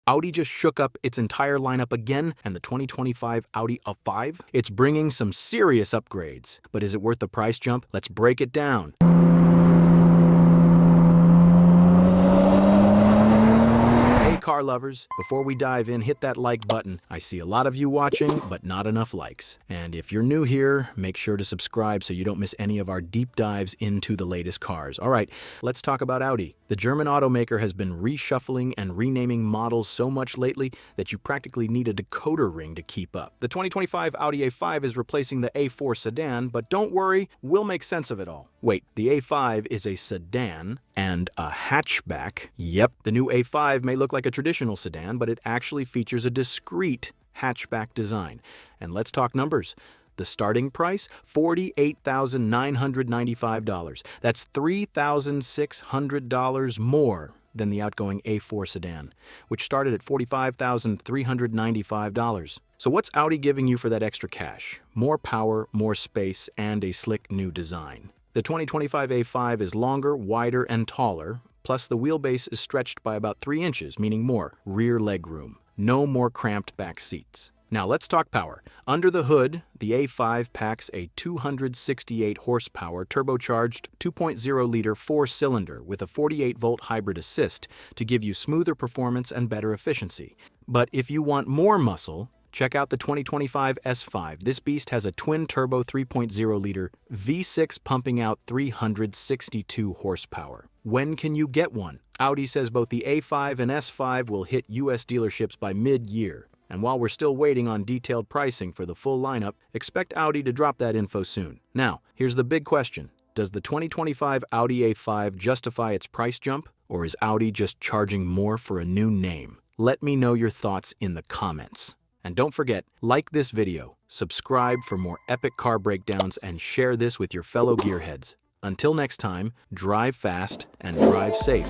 Audi just shook up its entire lineup again, and the 2025 Audi A5, it's bringing some serious upgrades. But is it worth the price jump? Let's break it down. Car lovers, before we dive in, hit that like button. I see a lot of you watching, but not enough likes. And if you're new here, make sure to subscribe so you don't miss any of our deep dives into the latest cars. All right, let's talk about Audi. The German automaker has been reshuffling and renaming models so much lately that you practically need a decoder ring to keep up. The 2025 Audi A5 is replacing the A4 sedan, but don't worry, we'll make sense of it all. Wait, the A5 is a sedan and a hatchback? Yep, the new A5 may look like a traditional sedan, but it actually features a discrete hatchback design. And let's talk numbers. The starting price, $48,995. That's $3,600 more than the outgoing A4 sedan, which started at $45,395. So what's Audi giving you for that extra cash? More power, more space, and a slick new design. The 2025 A5 is longer, wider, and taller, plus the wheelbase is stretched by about 3 inches, meaning more rear legroom. No more cramped back seats. Now let's talk power. Under the hood, the A5 packs a 268 horsepower turbocharged 2.0-liter 4-cylinder with a 48-volt hybrid assist to give you smoother performance and better efficiency. But if you want more muscle, check out the 2025 S5. This beast has a twin-turbo 3.0-liter V6 pumping out 362 horsepower. When can you get one? Audi says both the A5 and S5 will hit US dealerships by mid-year. And while we're still waiting on detailed pricing for the full lineup, expect Audi to drop that info soon. Now, here's the big question. Does the 2025 Audi A5 justify its price jump, or is Audi just charging more for a new name? Let me know your thoughts in the comments. And don't forget, like this video, subscribe for more epic car breakdowns, and share this with your fellow gearheads. Until next time, drive fast and drive safe.